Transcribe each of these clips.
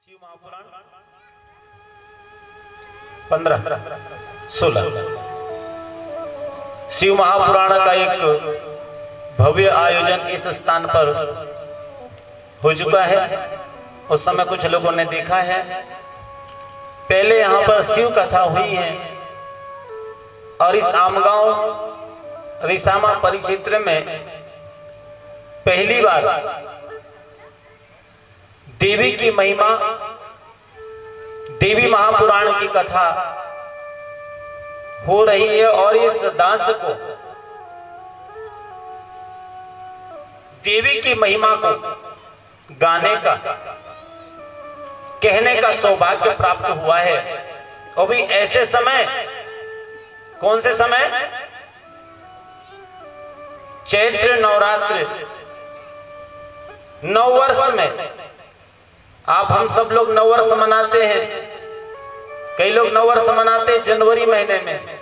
शिव महापुराण 15-16 शिव महापुराण का एक भव्य आयोजन इस स्थान पर हो चुका है। उस समय कुछ लोगों ने देखा है। पहले यहाँ पर शिव कथा हुई है और इस आमगांव रिसामा परिक्षेत्र में पहली बार देवी की महिमा, देवी महापुराण की कथा हो रही है और इस दास को देवी की महिमा को गाने का, कहने का सौभाग्य प्राप्त हुआ है। और भी ऐसे समय, कौन से समय? चैत्र नवरात्र नववर्ष में आप हम सब लोग नववर्ष मनाते हैं। कई लोग नववर्ष मनाते हैं जनवरी महीने में।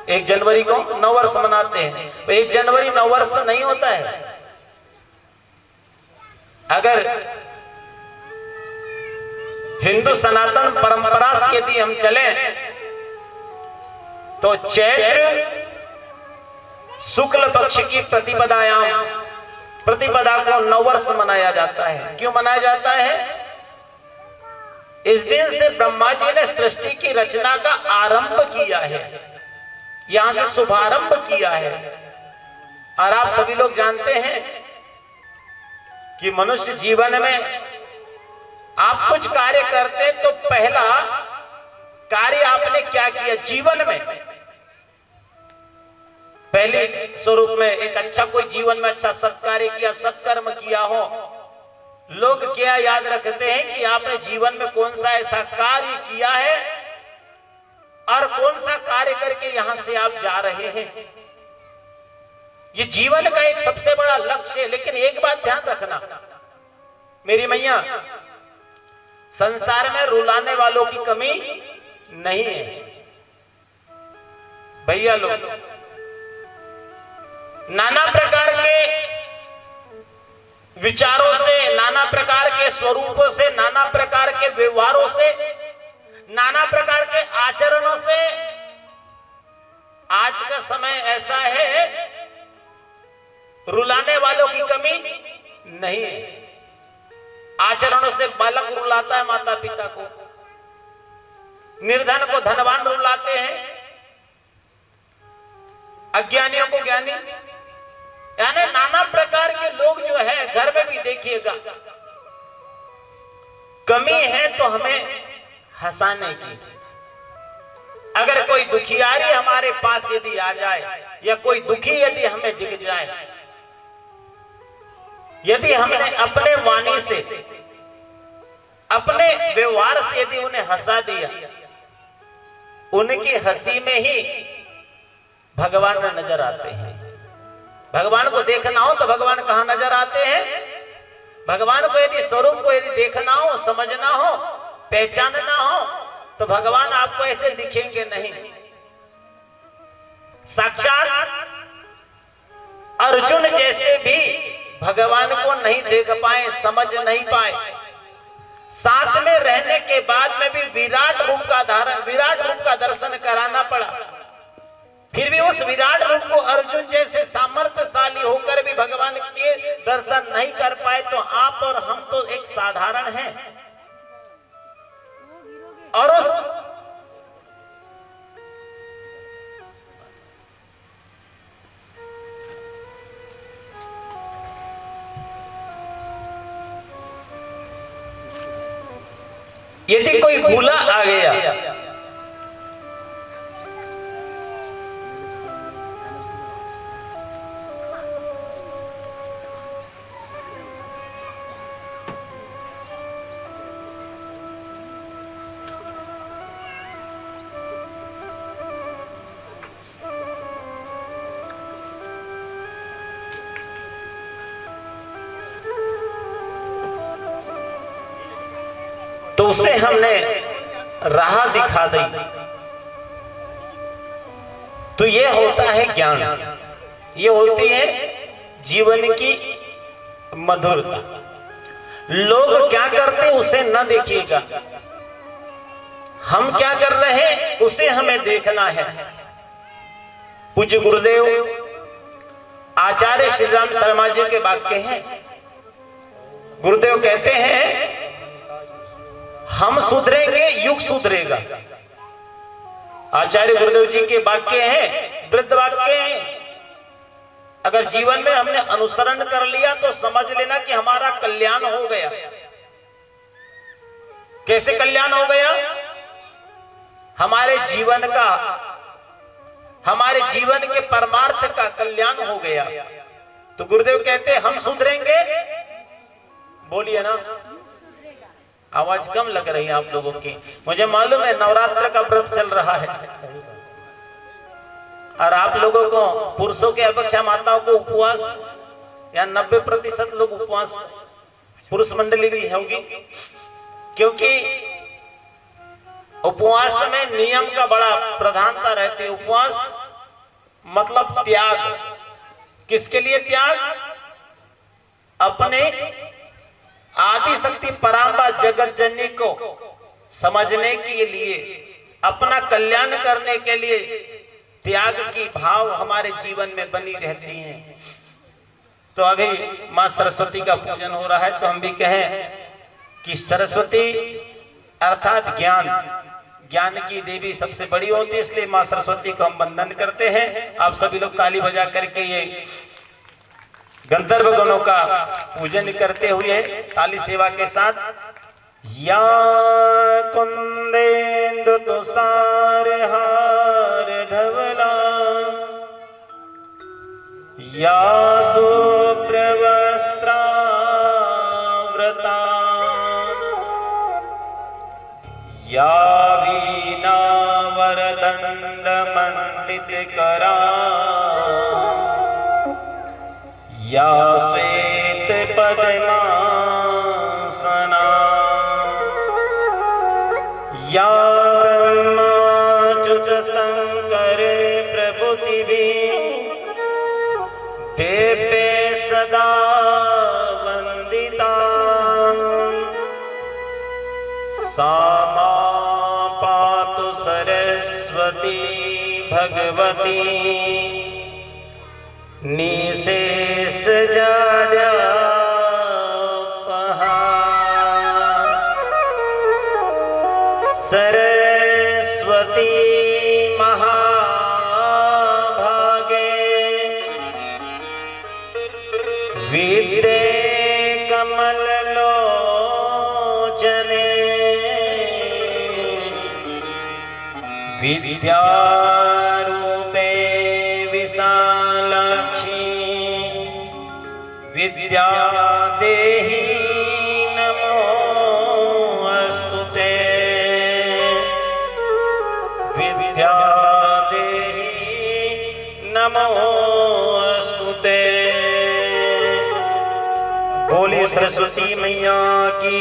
एक जनवरी को नववर्ष मनाते हैं। तो 1 जनवरी नववर्ष नहीं होता है। अगर हिंदू सनातन परंपरा से यदि हम चलें तो चैत्र शुक्ल पक्ष की प्रतिपदा को नववर्ष मनाया जाता है। क्यों मनाया जाता है? इस दिन से ब्रह्मा जी ने सृष्टि की रचना का आरंभ किया है, यहां से शुभारंभ किया है। और आप सभी लोग जानते हैं कि मनुष्य जीवन में आप कुछ कार्य करते तो पहला कार्य आपने क्या किया जीवन में? पहले स्वरूप में एक अच्छा कोई जीवन में अच्छा सत्कार्य किया, सत्कर्म किया हो। लोग क्या याद रखते हैं कि आपने जीवन में कौन सा ऐसा कार्य किया है और कौन सा कार्य करके यहां से आप जा रहे हैं। ये जीवन का एक सबसे बड़ा लक्ष्य है। लेकिन एक बात ध्यान रखना मेरी मैया, संसार में रुलाने वालों की कमी नहीं है। भैया लोग नाना प्रकार के विचारों से, नाना प्रकार के स्वरूपों से, नाना प्रकार के व्यवहारों से, नाना प्रकार के आचरणों से आज का समय ऐसा है, रुलाने वालों की कमी नहीं है। आचरणों से बालक रुलाता है माता पिता को, निर्धन को धनवान रुलाते हैं, अज्ञानियों को ज्ञानी, यानी नाना प्रकार के लोग जो है घर में भी देखिएगा। कमी है तो हमें हंसाने की। अगर कोई दुखियारी हमारे पास यदि आ जाए या कोई दुखी यदि हमें दिख जाए, यदि हमने अपने वाणी से, अपने व्यवहार से यदि उन्हें हंसा दिया, उनकी हंसी में ही भगवान में नजर आते हैं। भगवान को देखना हो तो भगवान कहां नजर आते हैं? भगवान को यदि स्वरूप को यदि देखना हो, समझना हो, पहचानना हो तो भगवान आपको ऐसे दिखेंगे नहीं। साक्षात अर्जुन जैसे भी भगवान को नहीं देख पाए, समझ नहीं पाए। साथ में रहने के बाद में भी विराट रूप का धारण, विराट रूप का दर्शन कराना पड़ा। फिर भी उस विराट रूप को अर्जुन जैसे सामर्थ्यशाली होकर भी भगवान के दर्शन नहीं कर पाए तो आप और हम तो एक साधारण हैं। और उस यदि कोई भूला आ गया तो उसे हमने राह दिखा दी। तो ये होता है ज्ञान, ये होती है जीवन की मधुरता। लोग क्या करते हैं उसे न देखिएगा, हम क्या कर रहे हैं उसे हमें देखना है। पूज्य गुरुदेव आचार्य श्री राम शर्मा जी के वाक्य हैं। गुरुदेव कहते हैं हम सुधरेंगे युग सुधरेगा। आचार्य गुरुदेव जी के वाक्य हैं, वृद्ध वाक्य हैं। अगर जीवन में हमने अनुसरण कर लिया तो समझ लेना कि हमारा कल्याण हो गया। कैसे कल्याण हो गया? हमारे जीवन का, हमारे जीवन के परमार्थ का कल्याण हो गया। तो गुरुदेव कहते हैं हम सुधरेंगे, बोलिए ना, आवाज कम लग रही है आप लोगों की। मुझे मालूम है नवरात्र का व्रत चल रहा है और आप लोगों को, पुरुषों के अपेक्षा माताओं को उपवास, या 90% लोग उपवास, पुरुष मंडली भी होगी, क्योंकि उपवास में नियम का बड़ा प्रधानता रहती है। उपवास मतलब त्याग। किसके लिए त्याग? अपने आदि शक्ति परांबा जगत जननी को समझने के लिए, अपना कल्याण करने के लिए त्याग की भाव हमारे जीवन में बनी रहती हैं। तो अभी मां सरस्वती का पूजन हो रहा है, तो हम भी कहें कि सरस्वती अर्थात ज्ञान, ज्ञान की देवी सबसे बड़ी होती है, इसलिए मां सरस्वती को हम वंदन करते हैं। आप सभी लोग ताली बजा करके ये गंधर्व गणों का पूजन करते हुए ताली सेवा के साथ, या कुंदेन्दु तुषार हार धवला, या शुभ्रवस्त्रावृता, या वीणा वरदंड मंडित करा, या श्वेत पद्मासना, या ब्रह्माच्युत शंकर प्रभुतिभिः देवे सदा वंदिता, सा मां पातु सरस्वती भगवती निशेष जाड्यापहा, सरस्वती महाभागे विद्ये कमललोचने, विद्यारूपे विशालाक्षी, विद्या देहि नमोस्तुते, विद्या देहि नमोस्तुते। बोली सरस्वती मैया की।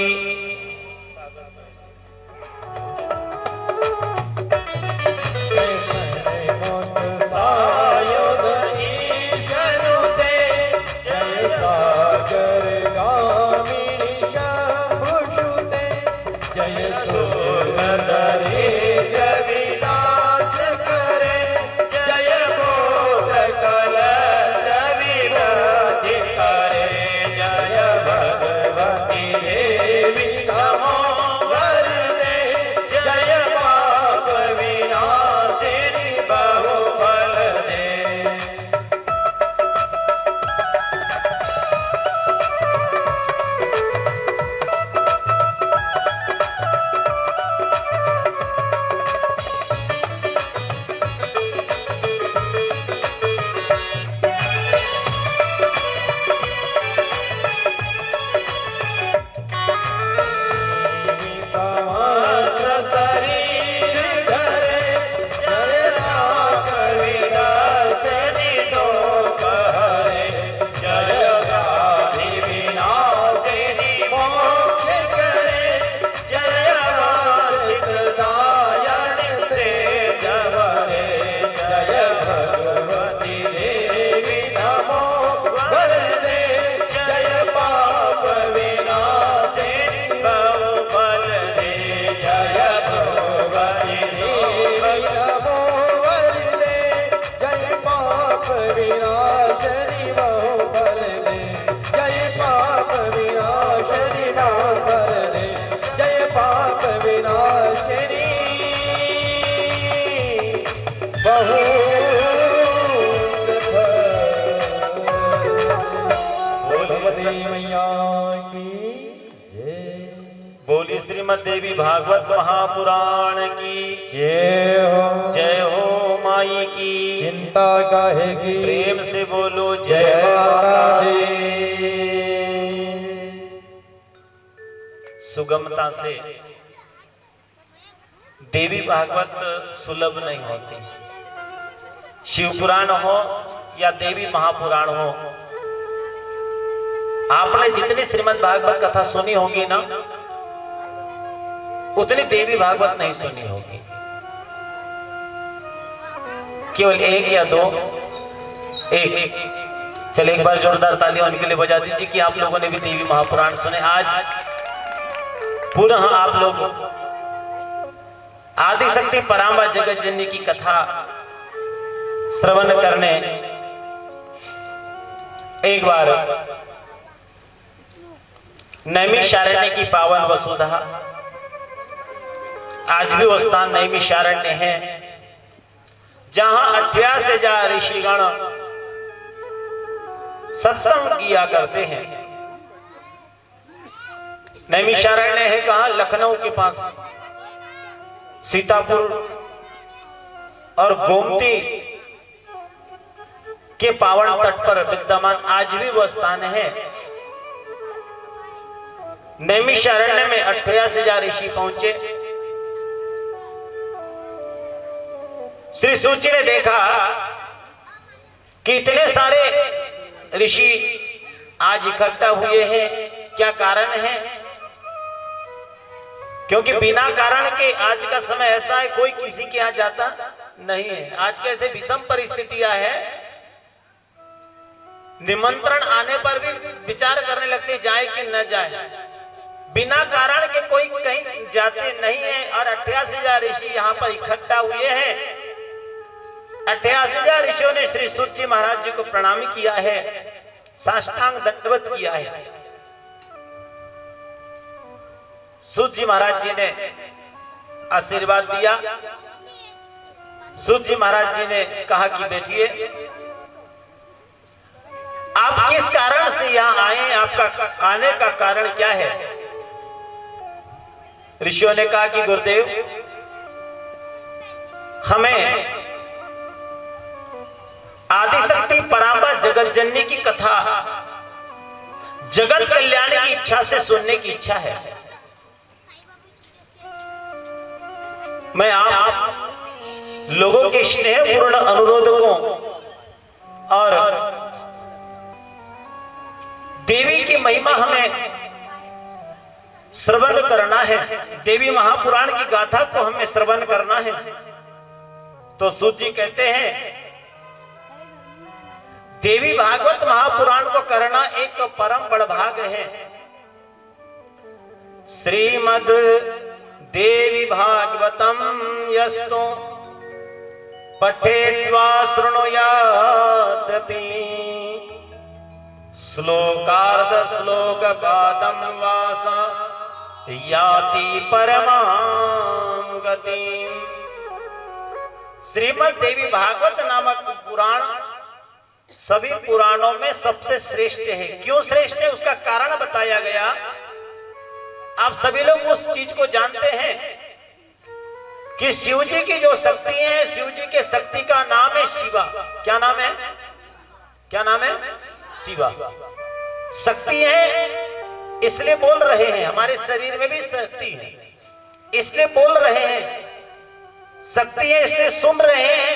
देवी सरस्वती मैया की जय। बोली श्रीमद् देवी भागवत महापुराण की जय हो। जय हो माई की चिंता काहे की, प्रेम से बोलो जय जय माता माता दी। दी। सुगमता से देवी भागवत सुलभ नहीं होती। शिव पुराण हो या देवी महापुराण हो, आपने जितनी श्रीमद् भागवत कथा सुनी होगी ना, उतनी देवी भागवत नहीं सुनी होगी। केवल एक या दो, एक। चले एक बार जोरदार तालियां उनके लिए बजा दीजिए कि आप लोगों ने भी देवी महापुराण सुने। आज पुनः आप लोग आदिशक्ति परांबा जगत जननी की कथा श्रवण करने एक बार नैमिषारण्य की पावन वसुधा, आज भी वो स्थान नैमिषारण्य है जहां 88,000 ऋषिगण सत्संग किया करते हैं। नैमिषारण्य है कहां? लखनऊ के पास सीतापुर और गोमती के पावन तट पर विद्यमान आज भी वह स्थान है। नैमिषारण्य में 88,000 ऋषि पहुंचे। श्री सूत जी ने देखा कि इतने सारे ऋषि आज इकट्ठा हुए हैं, क्या कारण है? क्योंकि बिना कारण के आज का समय ऐसा है, कोई किसी के यहां जाता नहीं है। आज कैसे विषम परिस्थितियां हैं, निमंत्रण आने पर भी विचार करने लगते जाए कि न जाए। बिना कारण के कोई कहीं जाते नहीं है। और 88,000 ऋषि यहाँ पर इकट्ठा हुए हैं। 88,000 ऋषियों ने श्री सूत जी महाराज जी को प्रणाम किया है, साष्टांग दंडवत किया है। सूत जी महाराज जी ने आशीर्वाद दिया। सूत जी महाराज जी ने कहा कि बैठिए, आप किस कारण से यहां आए, आपका आने का कारण क्या है? ऋषियों ने कहा कि गुरुदेव, हमें आदिशक्ति परांबा जगत जननी की कथा जगत कल्याण की इच्छा से सुनने की इच्छा है। मैं आप लोगों के स्नेहपूर्ण अनुरोधों और देवी की महिमा हमें श्रवण करना है, देवी महापुराण की गाथा को हमें श्रवण करना है। तो सूत जी कहते हैं, देवी भागवत महापुराण को करना एक परम बड़ भाग है। श्रीमद् देवी भागवतम यस्तु पठेत्वा शृणुयादपि श्लोकार्ध श्लोक पादम वासा याति परमां गतिम। श्रीमद् देवी भागवत नामक पुराण सभी पुराणों में सबसे श्रेष्ठ है। क्यों श्रेष्ठ है, उसका कारण बताया गया। आप सभी लोग उस चीज को जानते हैं कि शिव जी की जो शक्ति है, शिव जी के शक्ति का नाम है शिवा। क्या नाम है? क्या नाम है? शिवा। शक्ति है इसलिए बोल रहे हैं, हमारे शरीर में भी शक्ति है इसलिए बोल रहे हैं। शक्ति है इसलिए सुन रहे हैं,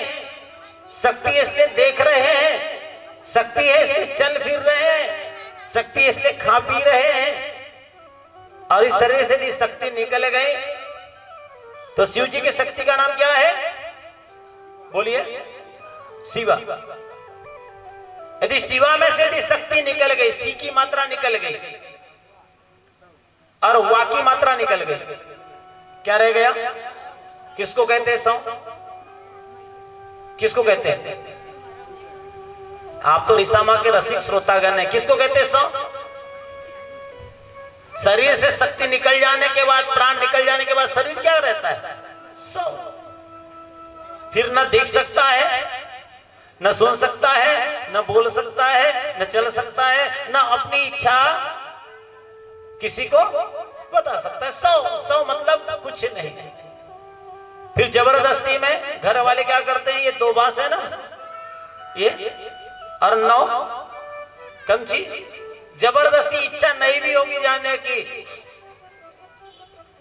शक्ति है इसलिए देख रहे हैं, शक्ति है इसलिए चल फिर रहे हैं, शक्ति है इसलिए खा पी रहे हैं। और इस शरीर से यदि शक्ति निकल गई तो शिव जी की शक्ति का नाम क्या है? बोलिए, शिवा। यदि शिवा में से यदि शक्ति निकल गई, सी की मात्रा निकल गई और वा की मात्रा निकल गई, क्या रह गया? किसको कहते हैं सौ? किसको कहते हैं? आप तो ऋषा के रसिक श्रोतागण हैं। किसको कहते हैं सौ? शरीर से शक्ति निकल जाने के बाद, प्राण निकल जाने के बाद शरीर क्या रहता है? सौ। फिर न देख सकता है, न सुन सकता है, न बोल सकता है, न चल सकता है, न अपनी इच्छा किसी को बता सकता है। 100 मतलब कुछ नहीं। फिर जबरदस्ती में घर वाले क्या करते हैं, ये 2 बांस है ना ये, और 9 कंची। जबरदस्ती इच्छा नहीं भी होगी जाने की,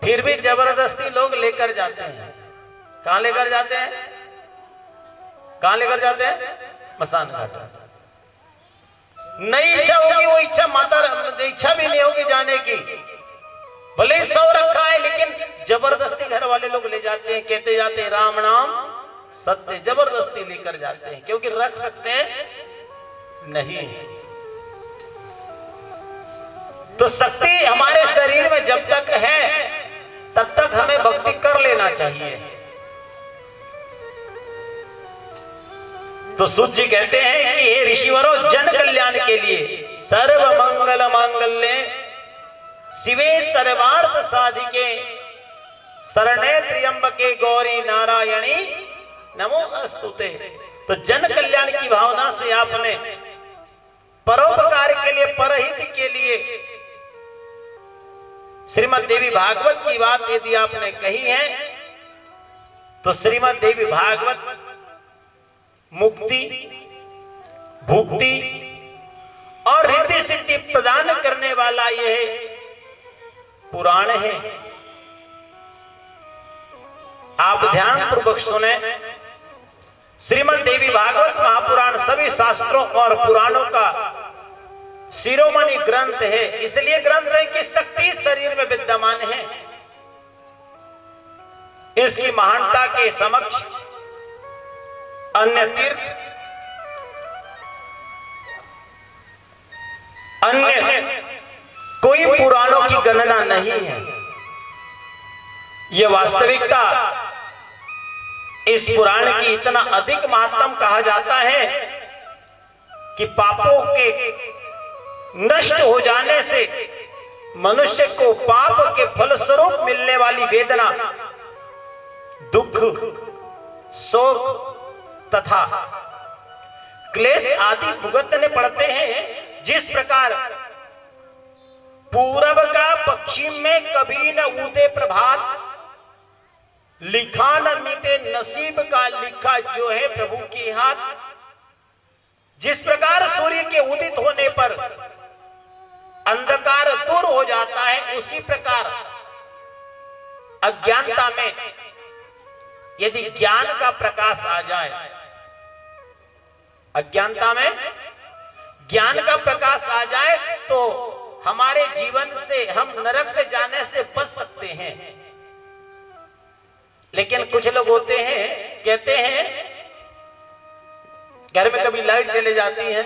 फिर भी जबरदस्ती लोग लेकर जाते हैं। कहां लेकर जाते हैं? कहां लेकर जाते हैं? मसान घाट। नहीं इच्छा होगी, वो इच्छा माता इच्छा भी नहीं होगी जाने की, भले ही 100 रखा है, लेकिन जबरदस्ती घर वाले लोग ले जाते हैं। कहते जाते हैं राम नाम सत्य, जबरदस्ती लेकर जाते हैं, क्योंकि रख सकते हैं नहीं। तो शक्ति हमारे शरीर में जब तक है तब तक हमें भक्ति कर लेना चाहिए। तो सूत जी कहते हैं कि हे ऋषिवरों, जन कल्याण के लिए सर्व मंगल मांगल्ये शिवे सर्वार्थ साधिके शरणे त्र्यंबके गौरी नारायणी नमो अस्तुते। तो जन कल्याण की भावना से आपने परोपकार के लिए, परहित के लिए श्रीमद् देवी भागवत की बात यदि आपने कही है, तो श्रीमद् देवी भागवत मुक्ति, भुक्ति और रिद्धि सिद्धि प्रदान करने वाला यह पुराण है। आप ध्यान पूर्वक सुने। श्रीमद् देवी भागवत महापुराण सभी शास्त्रों और पुराणों का शिरोमणि ग्रंथ है। इसलिए ग्रंथ है कि शक्ति शरीर में विद्यमान है। इसकी महानता के समक्ष अन्य तीर्थ, अन्य कोई पुराणों की गणना नहीं है। यह वास्तविकता इस पुराण की इतना अधिक महत्तम कहा जाता है कि पापों के नष्ट हो जाने से मनुष्य को पाप के फलस्वरूप मिलने वाली वेदना, दुख, शोक तथा क्लेश आदि भुगतने पड़ते हैं। जिस प्रकार पूरब का पश्चिम में कभी न उदे प्रभात, लिखा न मिटे नसीब का लिखा जो है प्रभु के हाथ। जिस प्रकार सूर्य के उदित होने पर अंधकार दूर हो जाता है, उसी प्रकार अज्ञानता में यदि ज्ञान का प्रकाश आ जाए, अज्ञानता में ज्ञान का प्रकाश आ जाए, तो हमारे जीवन से हम नरक से जाने से बच सकते हैं। लेकिन कुछ लोग होते हैं, कहते हैं घर में कभी लाइट चले जाती है,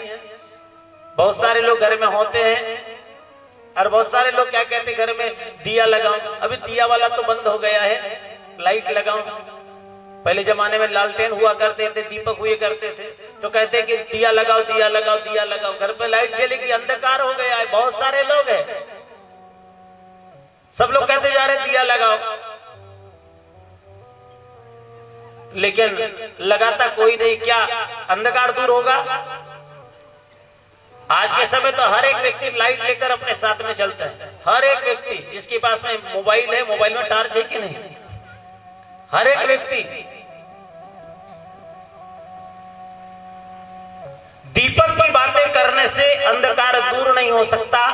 बहुत सारे लोग घर में होते हैं, और बहुत सारे लोग क्या कहते हैं घर में दिया लगाओ। अभी दिया वाला तो बंद हो गया है, लाइट लगाओ। पहले जमाने में लालटेन हुआ करते थे, दीपक हुए करते थे, तो कहते कि दिया लगाओ, दिया लगाओ, दिया लगाओ। घर पे लाइट चलेगी, अंधकार हो गया है। बहुत सारे लोग हैं, सब लोग कहते जा रहे दिया लगाओ, लेकिन लगाता कोई नहीं। क्या अंधकार दूर होगा? आज के समय तो हर एक व्यक्ति लाइट लेकर अपने साथ में चलता है। हर एक व्यक्ति जिसके पास में मोबाइल है, मोबाइल में टॉर्च है कि नहीं? हर एक व्यक्ति। दीपक की बातें करने से अंधकार दूर नहीं हो सकता,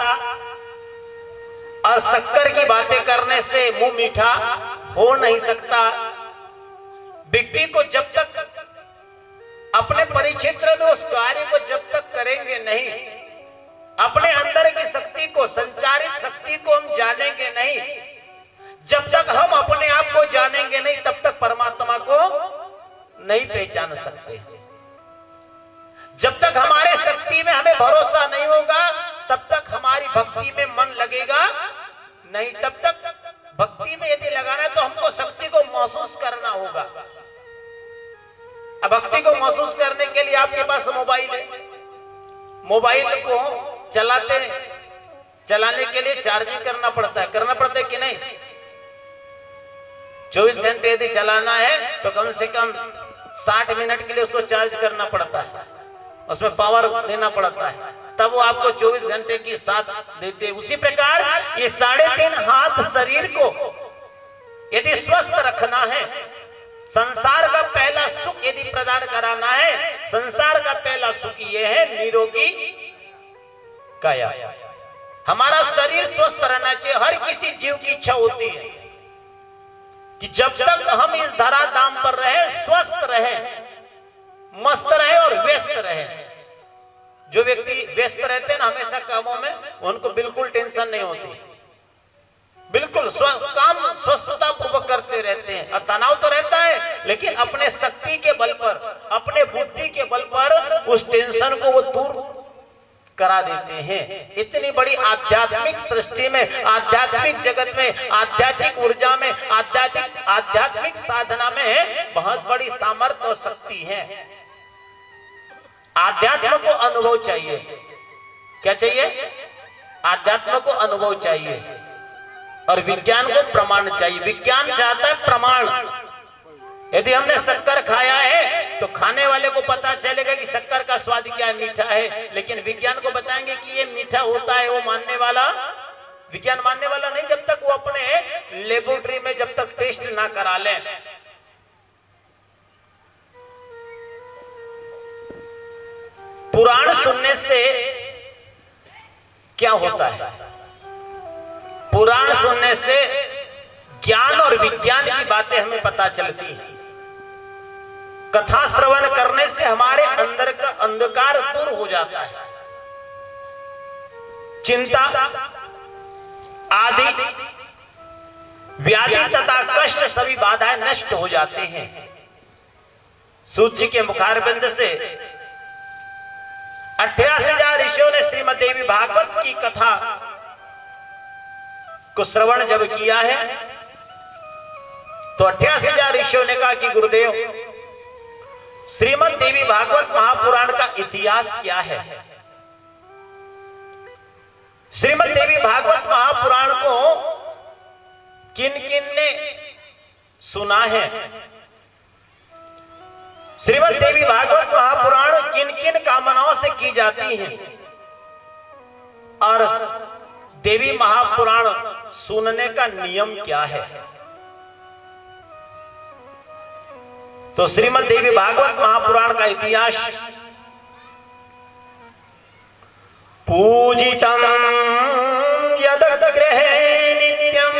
और शक्कर की बातें करने से मुंह मीठा हो नहीं सकता। व्यक्ति को जब तक अपने परिक्षेत्र में उस कार्य को जब तक करेंगे नहीं, अपने अंदर की शक्ति को, संचारित शक्ति को हम जानेंगे नहीं, जब तक हम अपने आप को जानेंगे नहीं, तब तक परमात्मा को नहीं पहचान सकते। जब तक हमारे शक्ति में हमें भरोसा नहीं होगा, तब तक हमारी भक्ति में मन लगेगा नहीं। तब तक भक्ति में यदि लगाना है तो हमको शक्ति को महसूस करना होगा। अब भक्ति को महसूस करने के लिए आपके पास मोबाइल है, मोबाइल को चलाने के लिए चार्जिंग करना पड़ता है कि नहीं? 24 घंटे यदि चलाना है तो कम से कम 60 मिनट के लिए उसको चार्ज करना पड़ता है, उसमें पावर देना पड़ता है, तब वो आपको 24 घंटे की साथ देते हैं। उसी प्रकार ये 3.5 हाथ शरीर को यदि स्वस्थ रखना है, संसार का पहला सुख यदि प्रदान कराना है, संसार का पहला सुख ये है निरोगी काया। हमारा शरीर स्वस्थ रहना चाहिए। हर किसी जीव की इच्छा होती है कि जब तक हम इस धराधाम पर रहे, स्वस्थ रहे, मस्त रहे और व्यस्त रहे। जो व्यक्ति व्यस्त रहते हैं ना हमेशा कामों में, उनको बिल्कुल टेंशन नहीं होती, बिल्कुल काम स्वस्थता पूर्वक करते रहते हैं। और तनाव तो रहता है, लेकिन अपने शक्ति के बल पर, अपने बुद्धि के बल पर उस टेंशन को वो दूर करा देते हैं। इतनी बड़ी आध्यात्मिक सृष्टि में, आध्यात्मिक जगत में, आध्यात्मिक ऊर्जा में, आध्यात्मिक साधना में बहुत बड़ी सामर्थ्य और शक्ति है। आध्यात्म को अनुभव चाहिए। क्या चाहिए? आध्यात्म को अनुभव चाहिए और विज्ञान को प्रमाण चाहिए। विज्ञान चाहता है प्रमाण। यदि हमने शक्कर खाया है तो खाने वाले को पता चलेगा कि शक्कर का स्वाद क्या मीठा है, लेकिन विज्ञान को बताएंगे कि ये मीठा होता है, वो मानने वाला, विज्ञान मानने वाला नहीं जब तक वो अपने लेबोरेटरी में जब तक टेस्ट ना करा ले। पुराण सुनने से क्या होता है? पुराण सुनने से ज्ञान और विज्ञान की बातें हमें पता चलती हैं। कथा श्रवण करने से हमारे अंदर का अंधकार दूर हो जाता है, चिंता आदि व्याधि तथा कष्ट सभी बाधाएं नष्ट हो जाते हैं। सूत जी के मुखारबिंद से 88,000 ऋषियों ने श्रीमद् देवी भागवत की कथा को श्रवण जब किया है तो 88,000 ऋषियों ने कहा कि गुरुदेव, श्रीमद् देवी भागवत महापुराण का इतिहास क्या है? श्रीमद् देवी भागवत महापुराण को किन किन ने सुना है? श्रीमद् देवी भागवत महापुराण किन किन कामनाओं से की जाती है? और देवी महापुराण सुनने का नियम क्या है? तो श्रीमद् देवी भागवत महापुराण का इतिहास, पूजितम यदग्रहे नित्यम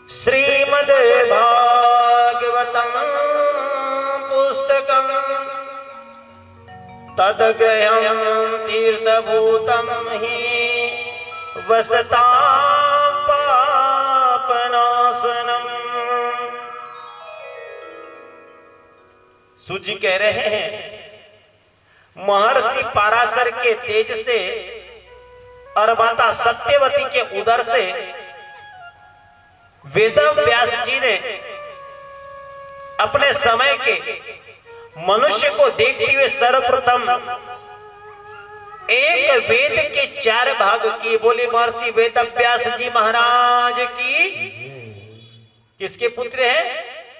श्रीमद् भागवतम पुस्तकम तदग्रहं तीर्थभूतम हि वसता पापनाशनम। सूजी कह रहे हैं महर्षि पाराशर के तेज से और माता सत्यवती के उदर से वेद व्यास जी ने अपने समय के मनुष्य को देखते हुए सर्वप्रथम एक वेद के 4 भाग किए। बोले महर्षि वेद व्यास जी महाराज की। किसके पुत्र हैं?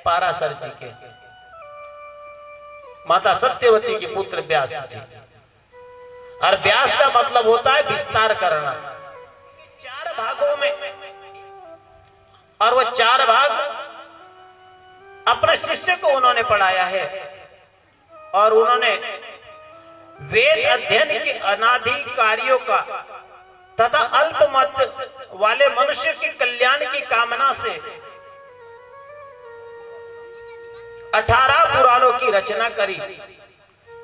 पाराशर जी के, माता सत्यवती के पुत्र व्यास जी। और व्यास का मतलब होता है विस्तार करना। 4 भागों में, और वो 4 भाग अपने शिष्य को उन्होंने पढ़ाया है। और उन्होंने वेद अध्ययन के अनाधिकारियों का तथा अल्पमत वाले मनुष्य के कल्याण की कामना से 18 पुराणों की रचना करी।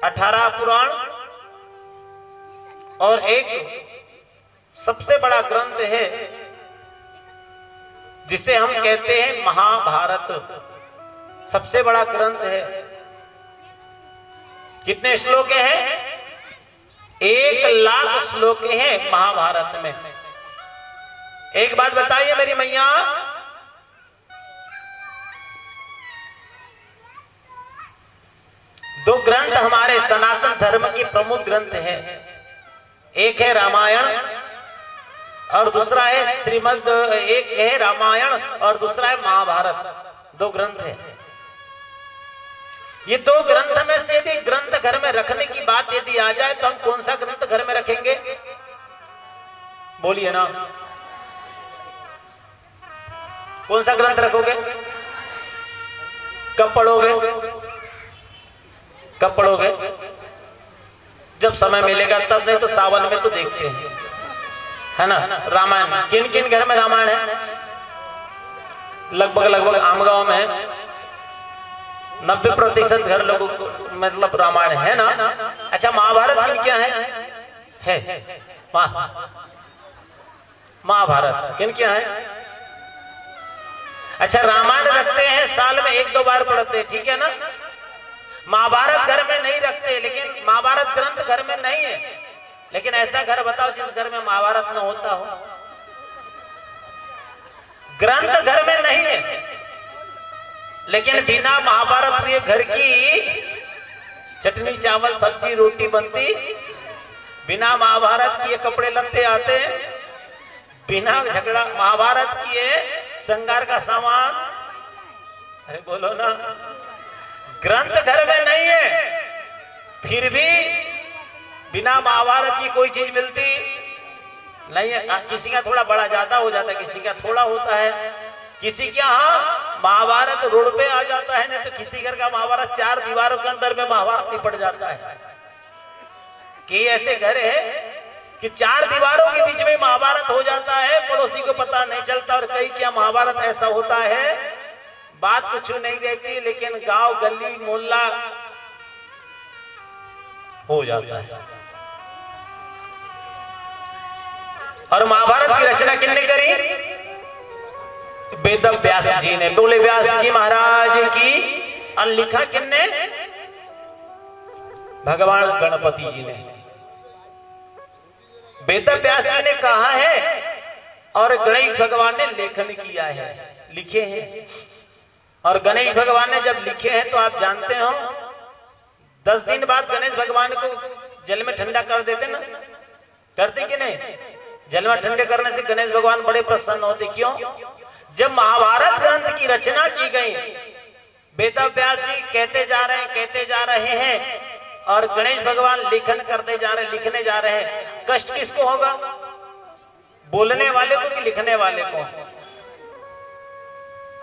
18 पुराण और एक सबसे बड़ा ग्रंथ है जिसे हम कहते हैं महाभारत। सबसे बड़ा ग्रंथ है। कितने श्लोक हैं? 1,00,000 श्लोक हैं महाभारत में। एक बात बताइए मेरी मैया, दो ग्रंथ हमारे सनातन धर्म के प्रमुख ग्रंथ हैं। एक है रामायण और दूसरा है एक है रामायण और दूसरा है महाभारत। 2 ग्रंथ हैं। ये दो ग्रंथ में से यदि ग्रंथ घर में रखने की बात यदि आ जाए तो हम कौन सा ग्रंथ घर में रखेंगे? बोलिए ना, कौन सा ग्रंथ रखोगे? कब पढ़ोगे? कब पढ़ोगे? जब समय मिलेगा तब, नहीं तो सावन में तो देखते हैं, है ना। रामायण किन किन घर में रामायण है? लगभग आम गांव में 90% घर लोगों को मतलब रामायण है ना। अच्छा, महाभारत किन क्या है? महाभारत किन क्या है? अच्छा, रामायण रखते हैं, साल में 1-2 बार पढ़ते हैं, ठीक है ना। महाभारत घर में नहीं रखते, लेकिन महाभारत ग्रंथ घर में नहीं है। लेकिन ऐसा घर बताओ जिस घर में महाभारत न होता हो। ग्रंथ घर में नहीं है, लेकिन बिना महाभारत के घर की चटनी चावल सब्जी रोटी बनती, बिना महाभारत किए कपड़े लत्ते आते, बिना झगड़ा महाभारत किए श्रृंगार का सामान, अरे बोलो ना। ग्रंथ घर में नहीं है, फिर भी बिना महाभारत की कोई चीज मिलती नहीं है। किसी का थोड़ा बड़ा ज्यादा हो जाता है, किसी का थोड़ा होता है, किसी के यहाँ महाभारत रोड पे आ जाता है, नहीं तो किसी घर का महाभारत 4 दीवारों के अंदर में महाभारत निपट जाता है। कि ऐसे घर है कि 4 दीवारों के बीच में महाभारत हो जाता है, पड़ोसी को पता नहीं चलता। और कई क्या महाभारत ऐसा होता है, बात कुछ नहीं रहती, लेकिन गांव गली मोहल्ला हो जाता है। और महाभारत की रचना किसने करी? वेद व्यास जी ने। बोले व्यास जी महाराज की। और लिखा किसने? भगवान गणपति जी ने। वेद व्यास जी ने कहा है और गणेश भगवान ने लेखन किया है, लिखे हैं। और गणेश भगवान ने जब लिखे हैं तो आप जानते हो 10 दिन बाद गणेश भगवान को जल में ठंडा कर देते ना, करते कि नहीं? जल में ठंडे करने से गणेश भगवान बड़े प्रसन्न होते। क्यों? जब महाभारत ग्रंथ की रचना की गई, वेद व्यास जी कहते जा रहे हैं और गणेश भगवान लेखन करते जा रहे, लिखने जा रहे हैं। कष्ट किसको होगा? बोलने वाले को कि लिखने वाले को?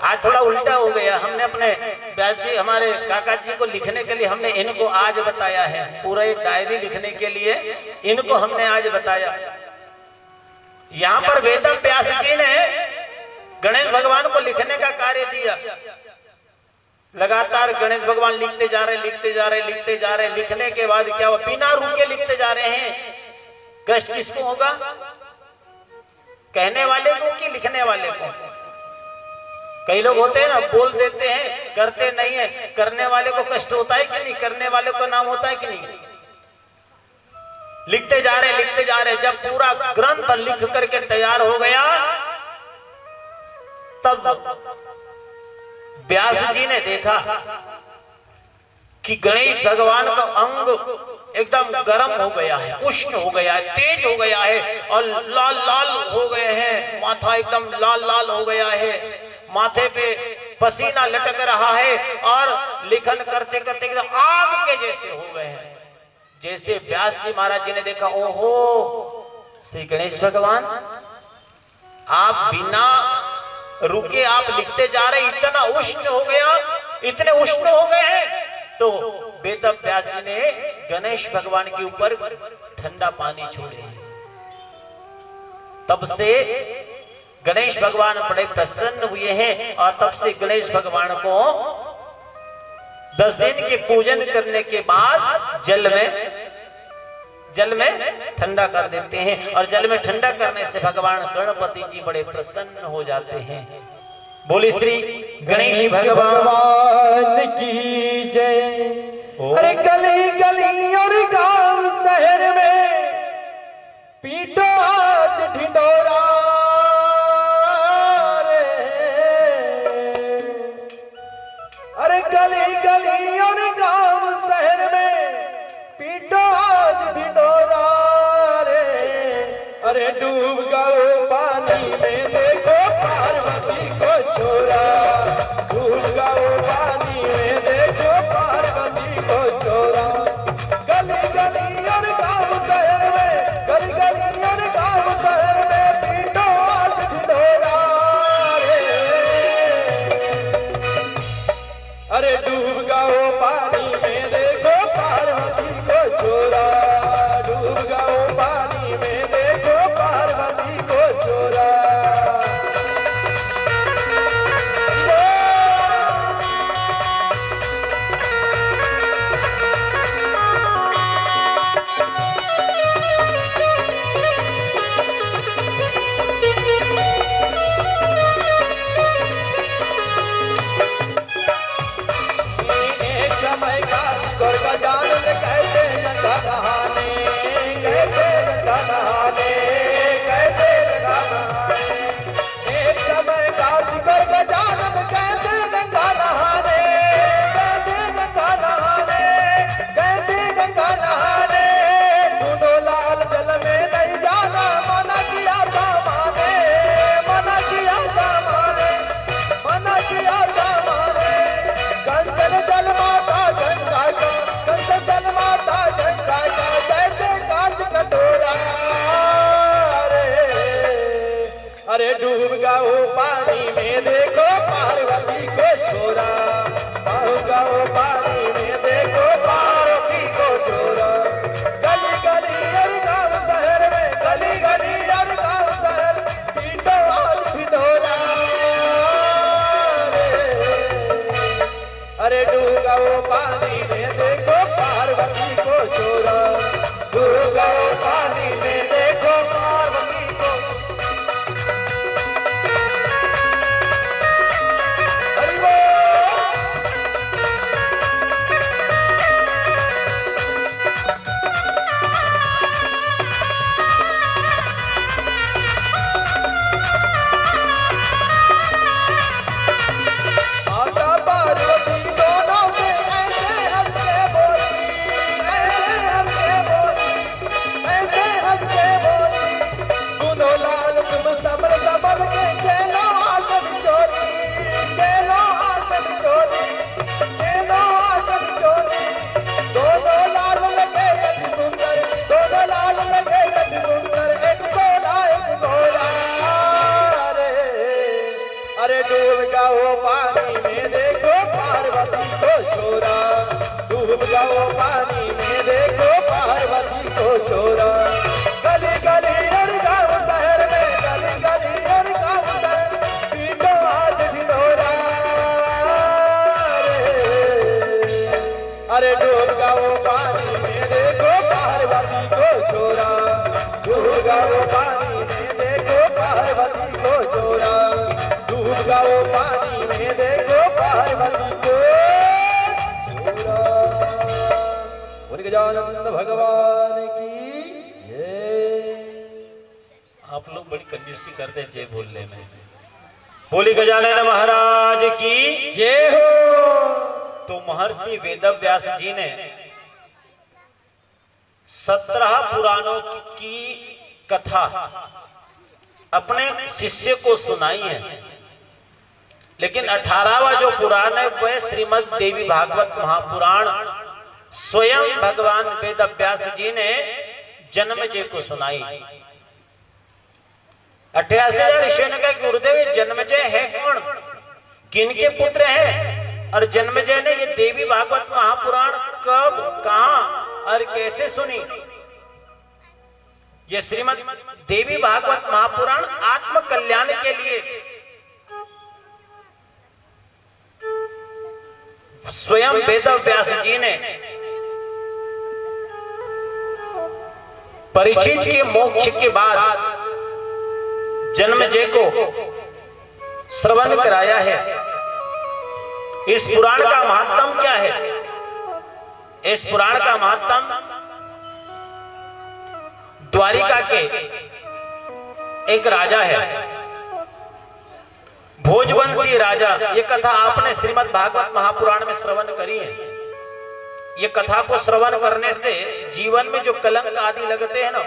आज थोड़ा उल्टा हो गया। हमने अपने व्यास जी, हमारे काका जी को लिखने के लिए हमने इनको आज बताया है, पूरा एक डायरी लिखने के लिए इनको हमने आज बताया। यहाँ पर वेद व्यास जी ने गणेश भगवान को लिखने का कार्य दिया। लगातार गणेश भगवान लिखते जा रहे। लिखने के बाद क्या हुआ? बिना रुके लिखते जा रहे हैं। कष्ट किसको होगा? कहने वाले को कि लिखने वाले को? कई लोग होते हैं ना, बोल देते हैं, करते नहीं है। करने वाले को कष्ट होता है कि नहीं? करने वाले को नाम होता है कि नहीं? लिखते जा रहे। जब पूरा ग्रंथ लिख करके तैयार हो गया, तब व्यास जी ने देखा कि गणेश भगवान का अंग एकदम गर्म हो गया है, उष्ण हो गया है, तेज हो गया है और लाल लाल हो गए हैं। माथा एकदम लाल लाल हो गया है, माथे पे पसीना लटक रहा है और लेखन करते करते एकदम आग के जैसे हो गए हैं। जैसे व्यास जी महाराज जी ने देखा, ओहो श्री गणेश भगवान, आप बिना रुके आप लिखते जा रहे, इतना उष्ण हो गया, इतने उष्ण हो गए हैं। तो वेद व्यास जी ने गणेश भगवान के ऊपर ठंडा पानी छोड़े। तब से गणेश भगवान बड़े प्रसन्न हुए हैं और तब से गणेश भगवान को 10 दिन के पूजन करने के बाद जल में ठंडा कर देते हैं। और जल में ठंडा करने से भगवान गणपति जी बड़े प्रसन्न हो जाते हैं। बोली श्री गणेश भगवान की जय। अरे गली गली और गांव शहर में पीटो आज ढिंडोरा रे। अरे गली गली और गांव शहर में पीटो आज ढिंडोरा रे। अरे डूब गओ पानी में देखो पार्वती को छोरा, डूब गओ पानी में देखो पार्वती अरे डूब गओ पानी में देखो पार्वती को छोरा, डूब गओ पानी में देखो पार्वती को छोरा। गली गली और गाँव शहर में, गली गली और गाँव शहर पीटो आज ढिंढोरा रे। अरे डूब गओ पानी में देखो पार्वती को छोरा, डूब गओ पानी में देखो पार्वती को। हरि बोल। माता पार्वती दोनों में ऐसे हंस के बोली, ऐसे हंस के बोली, ऐसे हंस के बोली। सुनो लाल तुम संभल संभल के खेलो आटन चोली, खेलो आटन चोली, खेलो आटन चोली। दोनों लाल लगे अति सुंदर, दोनों लाल लगे अति सुंदर, एक गोरा एक गोरा रे। अरे डूब गओ पानी में देखो पार्वती को छोरा, डूब गओ पानी में देखो पार्वती को छोरा। गली गली और गाँव शहर में, गली गली और गाँव शहर पीटो आज ढिंढोरा रे। अरे डूब गओ पानी में देखो पार्वती को छोरा, डूब गओ पानी में देखो पार्वती को छोरा, डूब गओ पानी में देखो पार्वती को छोरा। बोल गजानन भगवान की जय। आप लोग बड़ी कंजूसी करते हैं जय बोलने में। बोली गजानन महाराज की जय हो। तो महर्षि वेदव्यास जी ने 17 पुराणों की कथा अपने शिष्य को सुनाई है, लेकिन 18वां जो पुराण है वह श्रीमद् देवी भागवत महापुराण स्वयं भगवान वेदव्यास जी ने जन्मेजय को सुनाई। 88,000 ऋषियों ने कहा गुरुदेव जन्मेजय है कौन, किनके पुत्र हैं? और जन्मेजय ने ये देवी भागवत महापुराण कब, कहां और कैसे सुनी? ये श्रीमद् देवी भागवत महापुराण आत्म कल्याण के लिए स्वयं वेदव्यास जी ने परीक्षित के मोक्ष के बाद जन्मेजय को श्रवण कराया है। इस पुराण का महात्म क्या है? इस पुराण का महात्म द्वारिका के एक राजा है, भोजवंशी राजा। ये कथा आपने श्रीमद् भागवत महापुराण में श्रवण करी है। ये कथा को श्रवण करने से जीवन में जो कलंक आदि लगते हैं ना,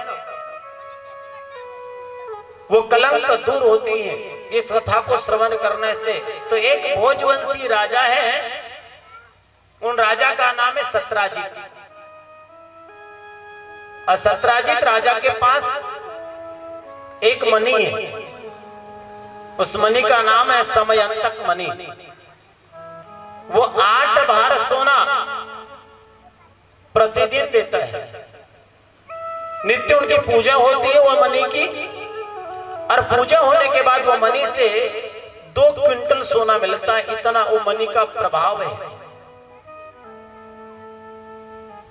वो कलंक दूर होती है इस कथा को श्रवण करने से। तो एक भोजवंशी राजा है, उन राजा का नाम है सत्राजित। और सत्राजित राजा के पास एक मणि है, उस मणि का नाम है समयंतक मणि। वो 8 भार सोना प्रतिदिन देता है। नित्य उनकी पूजा होती है वो मणि की, और पूजा होने के बाद वो मणि से 2 क्विंटल सोना मिलता है। इतना वो मणि का प्रभाव है।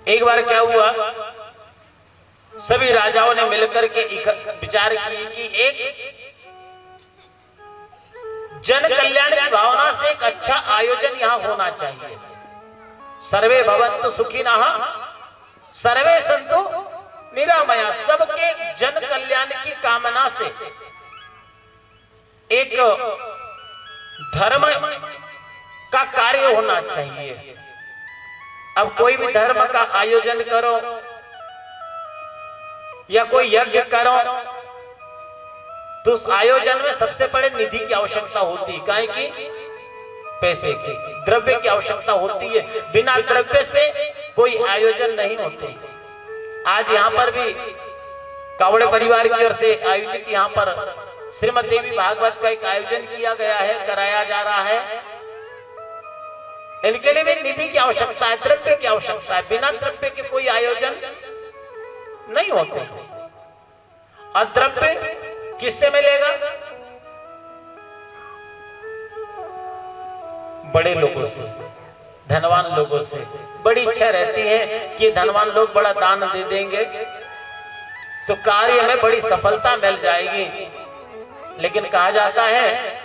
एक बार क्या हुआ, सभी राजाओं ने मिलकर के विचार किए कि एक जन कल्याण की भावना से एक अच्छा आयोजन यहां होना चाहिए। सर्वे भवन्तु सुखिनः सर्वे सन्तु निरामया। सबके जन कल्याण की कामना से एक धर्म का कार्य होना चाहिए। अब कोई भी धर्म का आयोजन करो या कोई यज्ञ करो तो उस आयोजन में सबसे पहले निधि की आवश्यकता होती है। काहे की? पैसे की, द्रव्य की आवश्यकता होती है। बिना द्रव्य से कोई आयोजन नहीं होते। आज यहाँ पर भी कावड़े परिवार की ओर से आयोजित यहाँ पर श्रीमद् देवी भागवत का एक आयोजन किया गया है, कराया जा रहा है। इनके लिए भी निधि की आवश्यकता है, द्रव्य की आवश्यकता है। बिना द्रव्य के कोई आयोजन नहीं होते। और द्रव्य किससे मिलेगा? बड़े लोगों से, धनवान लोगों से। बड़ी इच्छा रहती है कि धनवान लोग बड़ा दान दे देंगे तो कार्य में बड़ी सफलता मिल जाएगी। लेकिन कहा जाता है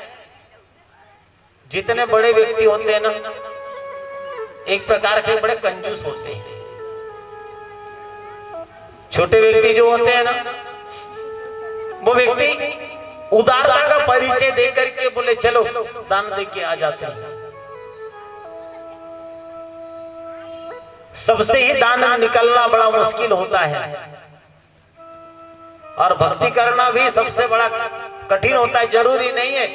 जितने बड़े व्यक्ति होते हैं ना, एक प्रकार के बड़े कंजूस होते हैं। छोटे व्यक्ति जो होते हैं ना, वो व्यक्ति उदारता का परिचय देकर के बोले चलो दान दे के आ जाते हैं। सबसे ही दान निकलना बड़ा मुश्किल होता है, और भक्ति करना भी सबसे बड़ा कठिन होता है। जरूरी नहीं है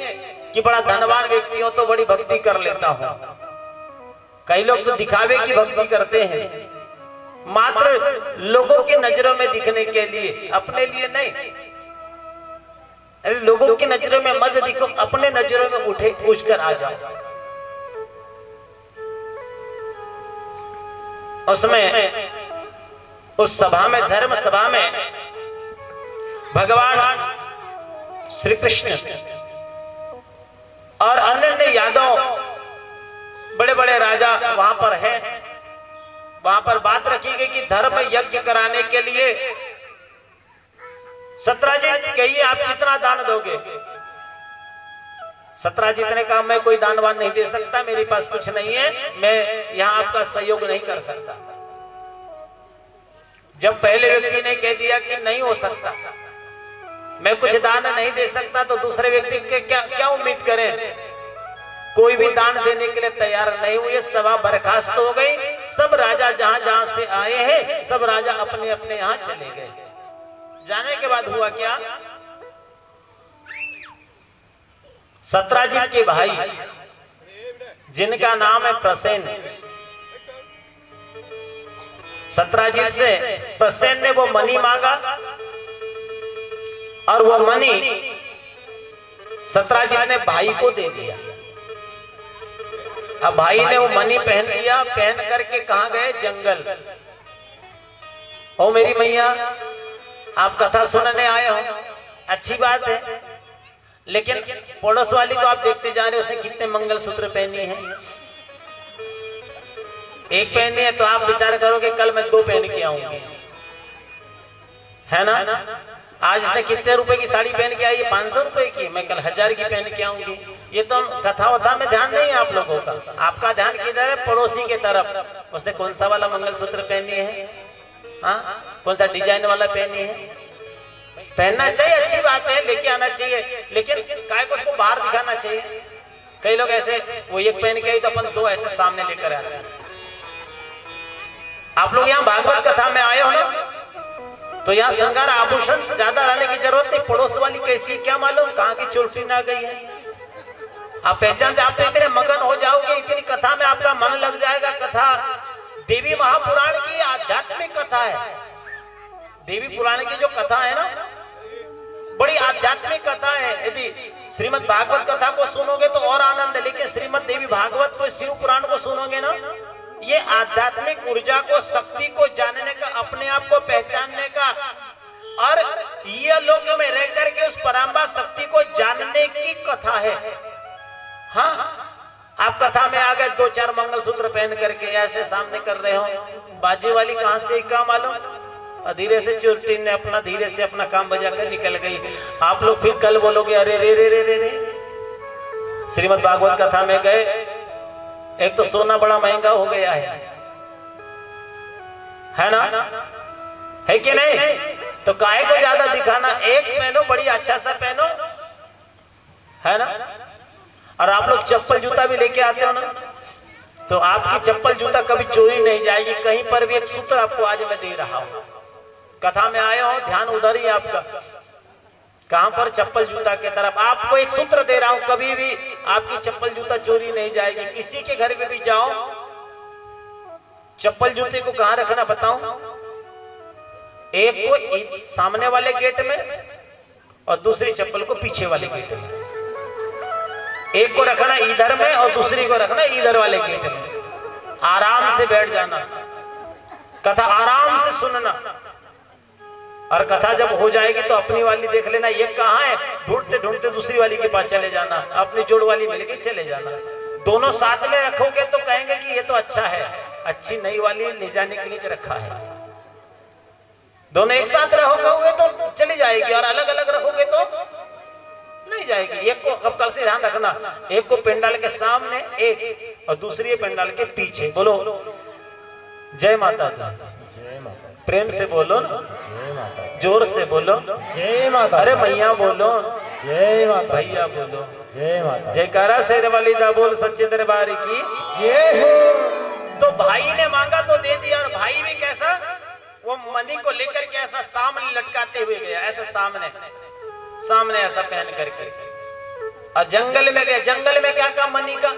कि बड़ा धनवान व्यक्ति हो तो बड़ी भक्ति कर लेता हो। कई लोग तो दिखावे की भक्ति करते हैं, मात्र लोगों की नजरों में दिखने के लिए, अपने लिए नहीं। अरे लोगों की नजरों में मत दिखो, अपने नजरों में उठे उठकर आ जाओ। उसमें उस सभा में, धर्म सभा में भगवान श्री कृष्ण और अन्य यादव, बड़े बड़े राजा वहां पर हैं। वहां पर बात रखी गई कि धर्म यज्ञ कराने के लिए सत्राजित कहिए आप कितना दान दोगे? सत्राजित ने कहा मैं कोई दानवान नहीं दे सकता, मेरे पास कुछ नहीं है, मैं यहां आपका सहयोग नहीं कर सकता। जब पहले व्यक्ति ने कह दिया कि नहीं हो सकता, मैं कुछ दान नहीं दे सकता, तो दूसरे व्यक्ति के क्या उम्मीद करें? कोई भी दान देने के लिए तैयार नहीं हुए। सभा बर्खास्त हो गई। सब राजा जहां जहां से आए हैं, सब राजा अपने अपने यहां चले गए। जाने के बाद हुआ क्या? सत्राजित के भाई जिनका नाम है प्रसेन, सत्राजित से प्रसेन ने वो मणि मांगा, और वो मणि सत्राजित ने भाई को दे दिया। अब भाई ने वो मणि पहन लिया, पहन करके कहां गए? जंगल। ओ मेरी मैया, आप कथा सुनने आए हो, अच्छी बात है, लेकिन पड़ोस वाली को आप देखते जा रहे हो, उसने कितने मंगलसूत्र पहनी है। एक पहनी है तो आप विचार करोगे कल मैं 2 पहन के आऊंगी, है ना? आज इसने कितने रुपए की साड़ी पहन के आई है? 500 रुपए की। मैं कल 1000 की पहन के आऊंगी। ये तो कथा वथा में ध्यान नहीं है आप लोगों का। आपका ध्यान किधर है? पड़ोसी के तरफ। उसने कौन सा वाला मंगलसूत्र पहनी है? हाँ, कौन सा डिजाइन वाला पहनी है? पहनना चाहिए, अच्छी बात है, लेके आना चाहिए, लेकिन काय को उसको बाहर दिखाना चाहिए। कई लोग ऐसे, वो एक पहन के आई तो अपन 2 ऐसे सामने लेकर आते हैं। आप लोग यहाँ भागवत कथा में आए हो ना, तो यहाँ श्रृंगार आभूषण ज्यादा लाने की जरूरत नहीं। पड़ोस वाली कैसी क्या मालूम कहाँ की चोटी ना गई है, आप पहचानते। आप तो इतने मगन हो जाओगे, इतनी कथा में आपका मन लग जाएगा। कथा देवी महापुराण की आध्यात्मिक कथा है। देवी पुराण की जो कथा है ना, बड़ी आध्यात्मिक कथा है। यदि श्रीमद् भागवत कथा को सुनोगे तो और आनंद है, लेकिन श्रीमद् देवी भागवत को, शिव पुराण को सुनोगे ना, ये आध्यात्मिक ऊर्जा को, शक्ति को जानने का, अपने आप को पहचानने का, और ये लोक में रह करके उस पराम्बा शक्ति को जानने की कथा है। हाँ, आप कथा में आ गए 2-4 मंगलसूत्र पहन करके ऐसे सामने कर रहे हो, बाजी वाली कहां से क्या मालूम, धीरे से चोटी ने अपना धीरे से अपना काम बजा कर निकल गई। आप लोग फिर कल बोलोगे अरे रे रे रे रे रे। श्रीमद् भागवत कथा में गए, एक तो सोना बड़ा महंगा हो गया है ना, है कि नहीं? तो काहे को ज्यादा दिखाना, एक पहनो, बड़ी अच्छा सा पहनो, है ना? और आप लोग चप्पल जूता भी लेके आते हो ना, तो आपकी चप्पल जूता कभी चोरी नहीं जाएगी। कहीं पर भी एक सूत्र आपको आज मैं दे रहा हूं, कथा में आए हो, ध्यान उधर ही आपका, कहां पर? चप्पल जूता के तरफ। आपको एक सूत्र दे रहा हूं, कभी भी आपकी चप्पल जूता चोरी नहीं जाएगी। किसी के घर में भी जाओ, चप्पल जूते को कहां रखना बताऊं? एक को सामने वाले गेट में, और दूसरी चप्पल को पीछे वाले गेट में। एक को रखना इधर में और दूसरी को रखना इधर वाले गेट में। आराम से बैठ जाना, कथा आराम से सुनना, और कथा जब हो जाएगी तो अपनी वाली देख लेना ये कहाँ है, ढूंढते ढूंढते दूसरी वाली के पास चले जाना, अपनी जोड़ वाली मिल गई चले जाना। दोनों साथ में रखोगे तो कहेंगे कि ये तो अच्छा है, अच्छी नई वाली ले जाने के लिए रखा है। दोनों एक साथ रहोगे तो चली जाएगी, और अलग अलग रखोगे तो नहीं जाएगी। एक को अब कल से ध्यान रखना, एक को पंडाल के सामने एक, और दूसरी पंडाल के पीछे। बोलो जय माता दी, प्रेम से बोलो ना, जोर से बोलो जय माता। अरे मैया बोलो, जय माता। भैया बोलो जय माता। जयकारा शेर वाली दा बोल सच्चे दरबार की जय हो। तो भाई ने मांगा तो दे दिया, और भाई भी कैसा, वो मनी को लेकर के ऐसा सामने लटकाते हुए गया, ऐसा सामने ऐसा पहन करके, और जंगल में गया। जंगल में क्या काम मनी का,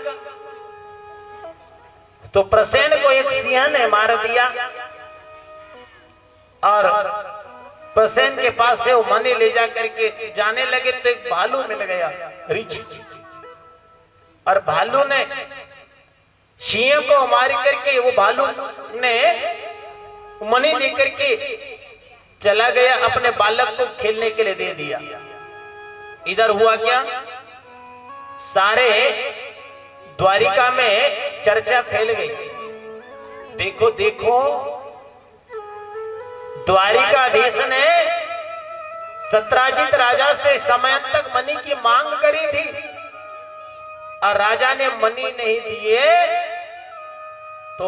तो प्रसेन को एक सिंह ने मार दिया, और प्रसेन के पास से वो मनी ले जा करके जाने लगे तो एक भालू मिल गया रिछ, और भालू ने सिंह को मार करके, वो भालू ने मनी लेकर के चला गया, अपने बालक को खेलने के लिए दे दिया। इधर हुआ क्या, सारे द्वारिका में चर्चा फैल गई। देखो देखो, द्वारिकाधीश ने सत्राजित राजा से समय तक मनी की मांग करी थी, और राजा ने मनी नहीं दिए, तो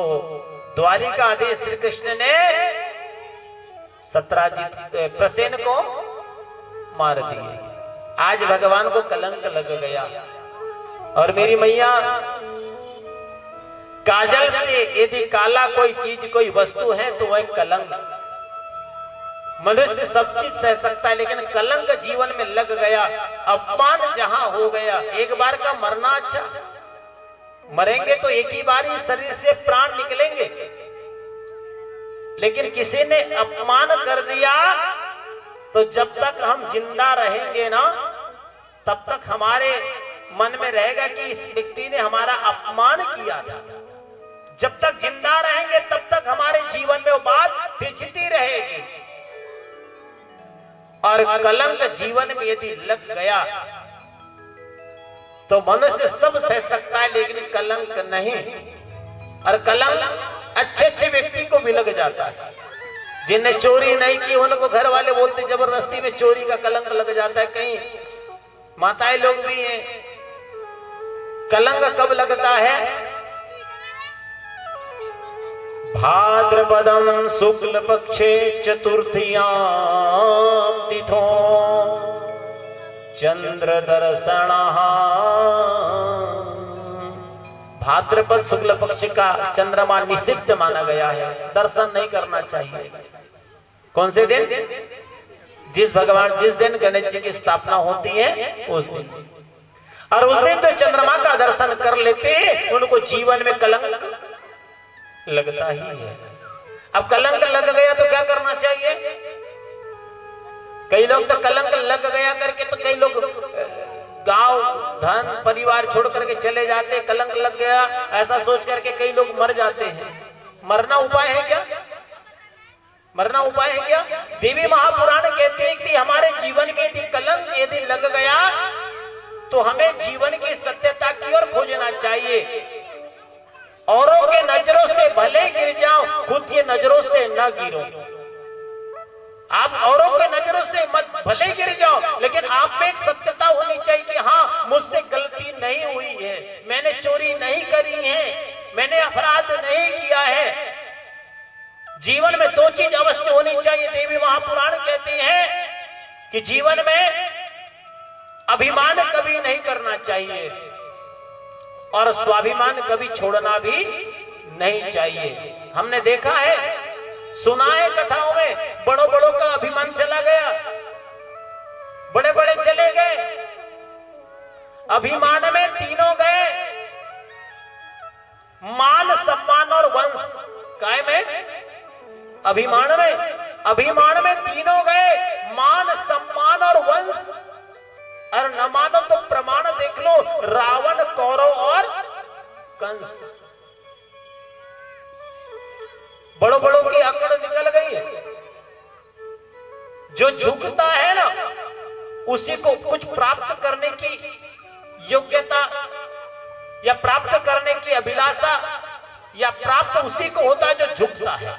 द्वारिकाधीश श्री कृष्ण ने सत्राजित प्रसेन को मार दिए। आज भगवान को कलंक लग गया। और मेरी मैया, काजल से यदि काला कोई चीज कोई वस्तु है तो वह कलंक। मनुष्य सब चीज सह सकता है, लेकिन कलंक जीवन में लग गया, अपमान जहां हो गया, एक बार का मरना अच्छा, मरेंगे तो एक ही बार ही शरीर से प्राण निकलेंगे, लेकिन किसी ने अपमान कर दिया तो जब तक हम जिंदा रहेंगे ना, तब तक हमारे मन में रहेगा कि इस व्यक्ति ने हमारा अपमान किया था। जब तक जिंदा रहेंगे तब तक हमारे जीवन में वो बात दिखती रहेगी। और कलंक जीवन में यदि लग गया तो मनुष्य सब सह सकता है, लेकिन कलंक नहीं। और कलंक अच्छे अच्छे व्यक्ति को भी लग जाता है। जिनने चोरी नहीं की उनको घर वाले बोलते जबरदस्ती में चोरी का कलंक लग जाता है। कहीं माताएं लोग भी हैं। कलंक कब लगता है? भाद्रपदम शुक्ल पक्षे चतुर्थीयां तिथो चंद्र दर्शनः। भाद्रपद शुक्ल पक्ष का चंद्रमा निषिद्ध माना गया है, दर्शन नहीं करना चाहिए। कौन से दिन? जिस दिन गणेश जी की स्थापना होती है उस दिन। और उस दिन तो चंद्रमा का दर्शन कर लेते हैं, उनको जीवन में कलंक लगता ही है। अब कलंक लग गया तो क्या करना चाहिए? कई लोग तो कलंक लग गया करके तो कई लोग गांव धन परिवार छोड़ करके चले जाते, कलंक लग गया ऐसा सोच करके कई लोग मर जाते हैं। मरना उपाय है क्या? मरना उपाय है क्या? देवी महापुराण कहते हैं कि हमारे जीवन में यदि कलंक यदि लग गया तो हमें जीवन की सत्यता की ओर खोजना चाहिए। औरों के नजरों से भले गिर जाओ, खुद की नजरों से न गिरो। आप औरों के नजरों से मत भले गिर जाओ, लेकिन आप में एक सत्यता होनी चाहिए कि हाँ मुझसे गलती नहीं हुई है, मैंने चोरी नहीं करी है, मैंने अपराध नहीं किया है। जीवन में दो चीज अवश्य होनी चाहिए। देवी महापुराण कहते हैं कि जीवन में अभिमान कभी नहीं करना चाहिए और स्वाभिमान कभी छोड़ना भी नहीं चाहिए। हमने देखा है, सुना है कथाओं में, बड़ों बड़ों का अभिमान चला गया, बड़े बड़े चले गए, अभिमान में तीनों गए, मान सम्मान और वंश। काय में? अभिमान में तीनों गए, मान सम्मान और वंश। कंस। बड़ों बड़ों की अकड़ निकल गई है। जो झुकता है ना, उसी को कुछ प्राप्त करने की योग्यता या प्राप्त करने की अभिलाषा या प्राप्त उसी को होता है जो झुकता है।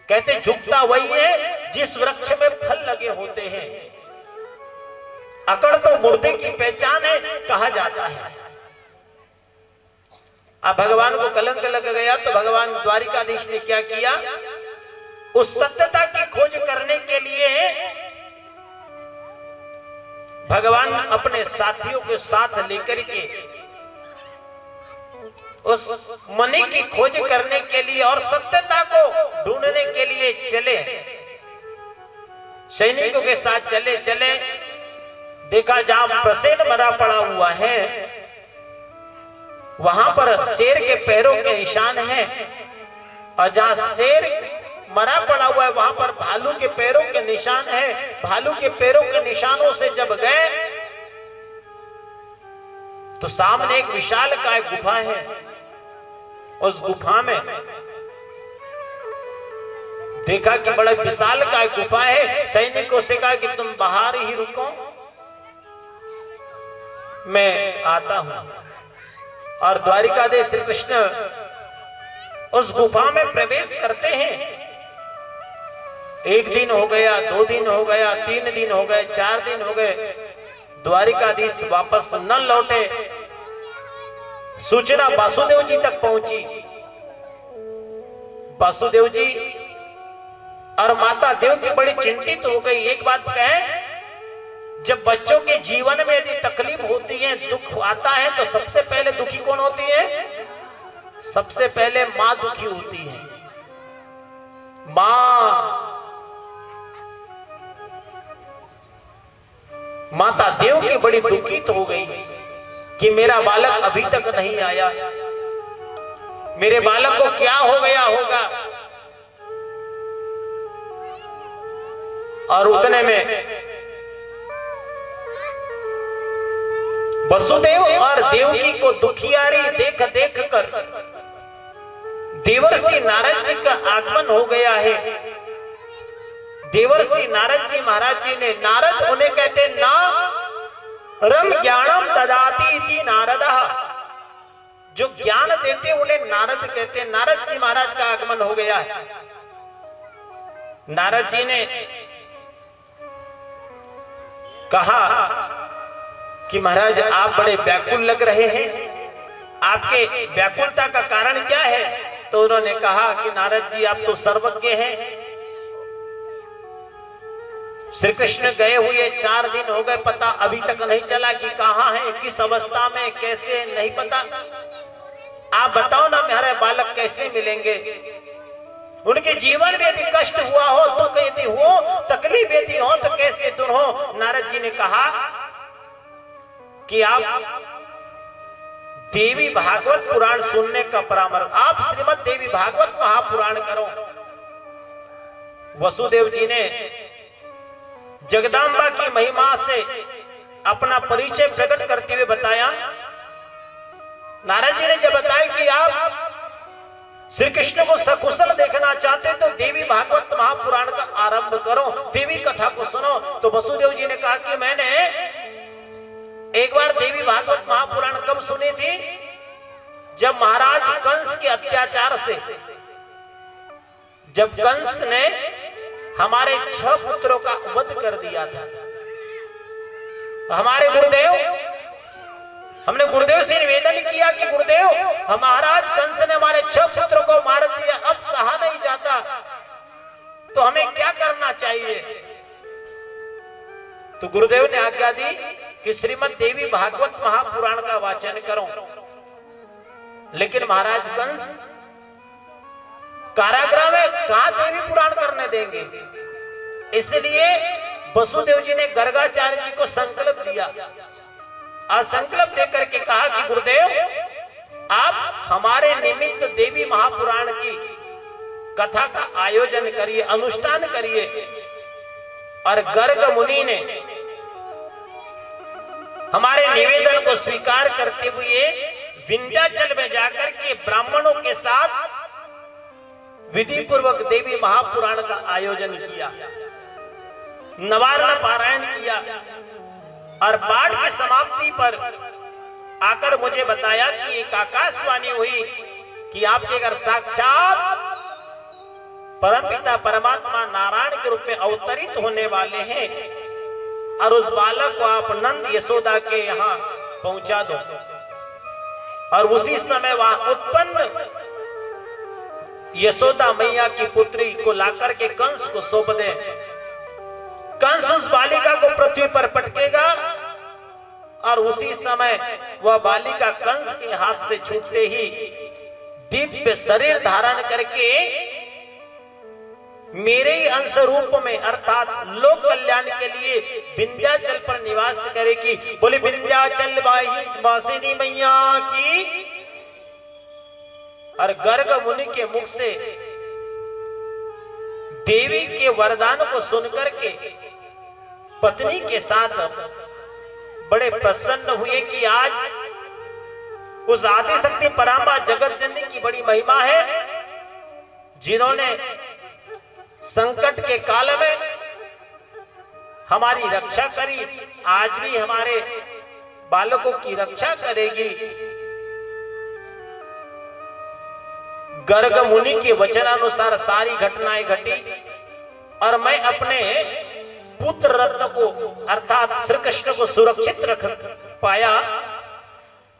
कहते झुकता वही है जिस वृक्ष में फल लगे होते हैं। अकड़ तो मुर्दे की पहचान है कहा जाता है। अब भगवान को कलंक लग गया तो भगवान द्वारिकाधीश ने क्या किया, उस सत्यता की खोज करने के लिए भगवान अपने साथियों के साथ लेकर के उस मणि की खोज करने के लिए और सत्यता को ढूंढने के लिए चले। सैनिकों के साथ चले चले, देखा जहां प्रसेन मरा पड़ा हुआ है वहां पर शेर के पैरों के निशान हैं, और जहां शेर मरा पड़ा हुआ है वहां पर भालू के पैरों के निशान हैं। भालू के पैरों के निशानों से जब गए तो सामने एक विशालकाय गुफा है। उस गुफा में देखा कि बड़ा विशालकाय गुफा है। सैनिकों से कहा कि तुम बाहर ही रुको, मैं आता हूं। और द्वारिकाधीश श्री कृष्ण उस गुफा में प्रवेश करते हैं। एक दिन हो गया, 2 दिन हो गया, 3 दिन हो गए, 4 दिन हो गए, द्वारिकाधीश वापस न लौटे। सूचना वासुदेव जी तक पहुंची। वासुदेव जी और माता देव की बड़ी चिंतित हो गई। एक बात कहें, जब बच्चों के जीवन में यदि तकलीफ होती है, दुख आता है, तो सबसे पहले दुखी कौन होती है? सबसे पहले मां दुखी होती है। माता देव की बड़ी दुखित हो गई कि मेरा बालक अभी तक नहीं आया, मेरे बालक को क्या हो गया होगा। और उतने में वसुदेव और देवकी को दुखियारी देख देख कर देवर्षि नारद जी का आगमन हो गया है। देवर्षि नारद जी महाराज जी ने, नारद उन्हें कहते ना रम ज्ञानम ददाति इति नारदः, जो ज्ञान देते उन्हें नारद कहते। नारद जी महाराज का आगमन हो गया है। नारद जी ने कहा कि महाराज आप बड़े व्याकुल लग रहे हैं, आपके व्याकुलता का कारण क्या है? तो उन्होंने कहा कि नारद जी आप तो सर्वज्ञ हैं। श्री कृष्ण गए हुए 4 दिन हो गए, पता अभी तक नहीं चला कि कहां है, किस अवस्था में, कैसे, नहीं पता। आप बताओ ना मेरे बालक कैसे मिलेंगे। उनके जीवन में यदि कष्ट हुआ हो, दुख यदि हो, तकलीफ यदि हो, तो कैसे दूर हो। नारद जी ने कहा कि आप देवी भागवत पुराण सुनने का परामर्श, आप श्रीमद् देवी भागवत महापुराण करो। वसुदेव जी ने जगदम्बा की महिमा से अपना परिचय प्रकट करते हुए बताया। नारद जी ने जब बताया कि आप श्री कृष्ण को सकुशल देखना चाहते तो देवी भागवत महापुराण का आरंभ करो, देवी कथा को सुनो। तो वसुदेव जी ने कहा कि मैंने एक बार देवी भागवत महापुराण कब सुनी थी? जब महाराज कंस के अत्याचार से, जब कंस ने हमारे 6 पुत्रों का वध कर दिया था। हमारे गुरुदेव, हमने गुरुदेव से निवेदन किया कि गुरुदेव महाराज कंस ने हमारे 6 पुत्रों को मार दिया, अब सहा नहीं जाता, तो हमें क्या करना चाहिए? तो गुरुदेव ने आज्ञा दी कि श्रीमद् देवी भागवत महापुराण का वाचन करो। लेकिन महाराज कंस कारागृह में कहां देवी पुराण करने देंगे। इसलिए वसुदेव जी ने गर्गाचार्य जी को संकल्प दिया और संकल्प देकर के कहा कि गुरुदेव आप हमारे निमित्त देवी महापुराण की कथा का आयोजन करिए, अनुष्ठान करिए। और गर्ग मुनि ने हमारे निवेदन को स्वीकार करते हुए विंध्याचल में जाकर के ब्राह्मणों के साथ विधि पूर्वक देवी महापुराण का आयोजन किया, नवारण पारायण किया और पाठ की समाप्ति पर आकर मुझे बताया कि एक आकाशवाणी हुई कि आपके घर साक्षात परमपिता परमात्मा नारायण के रूप में अवतरित होने वाले हैं और उस बालक को आप नंद यशोदा के यहाँ पहुंचा दो। और उसी समय वहां उत्पन्न यशोदा मैया की पुत्री को लाकर के कंस को सौंप दे। कंस उस बालिका को पृथ्वी पर पटकेगा और उसी समय वह बालिका कंस के हाथ से छूटते ही दिव्य शरीर धारण करके मेरे ही अंश रूप में अर्थात लोक कल्याण के लिए विंध्याचल पर निवास करेगी। बोले विंध्याचल वासिनी मैया की। और गर्ग मुनि के मुख से देवी के वरदान को सुनकर के पत्नी के साथ बड़े प्रसन्न हुए कि आज उस आदि शक्ति परांबा जगत जननी की बड़ी महिमा है, जिन्होंने संकट के काल में हमारी रक्षा करी, आज भी हमारे बालकों की रक्षा करेगी। गर्ग मुनि के वचनानुसार सारी घटनाएं घटी और मैं अपने पुत्र रत्न को अर्थात श्री कृष्ण को सुरक्षित रख पाया।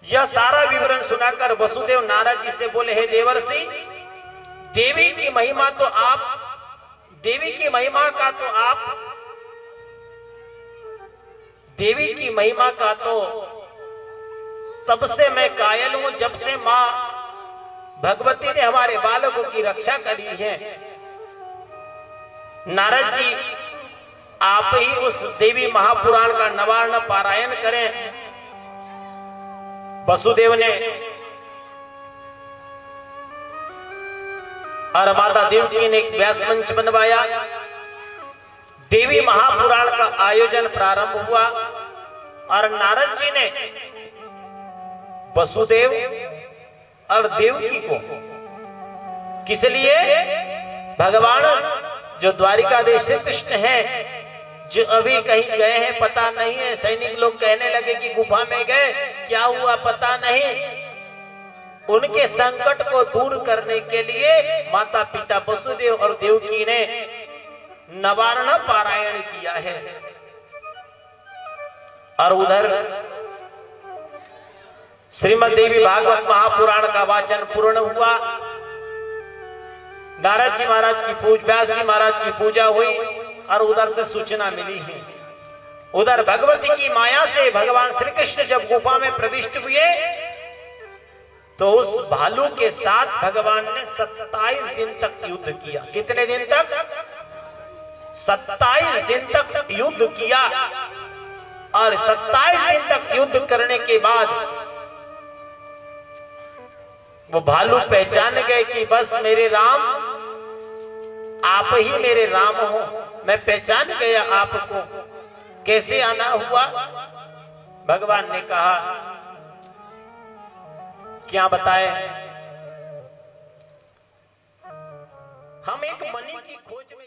यह सारा विवरण सुनाकर वसुदेव नारद जी से बोले, हे देवर्षि, देवी की महिमा तो आप, देवी की महिमा का तो आप, देवी की महिमा का तो तब से मैं कायल हूं जब से मां भगवती ने हमारे बालकों की रक्षा करी है। नारद जी, आप ही उस देवी महापुराण का नवारण पारायण करें। वसुदेव ने और माता देवकी ने एक व्यास मंच बनवाया। देवी महापुराण का आयोजन प्रारंभ हुआ और नारद जी ने वसुदेव और देवकी को किस लिए, भगवान जो द्वारिकाधीश श्री कृष्ण है, जो अभी कहीं गए हैं पता नहीं है। सैनिक लोग कहने लगे कि गुफा में गए, क्या हुआ पता नहीं। उनके संकट को दूर करने के लिए माता पिता वसुदेव और देवकी ने नवारण पारायण किया है। और उधर श्रीमद् देवी भागवत महापुराण का वाचन पूर्ण हुआ। नारद जी महाराज की व्यास जी महाराज की पूजा हुई और उधर से सूचना मिली है। उधर भगवती की माया से भगवान श्री कृष्ण जब गुफा में प्रविष्ट हुए तो उस भालू के साथ भगवान ने 27 दिन तक युद्ध किया। कितने दिन तक? 27 दिन तक युद्ध किया। और 27 दिन तक युद्ध करने के बाद वो भालू पहचान गए कि बस मेरे राम, आप ही मेरे राम हो। मैं पहचान गया आपको। कैसे आना हुआ? भगवान ने कहा, क्या बताए, हम एक मणि की खोज में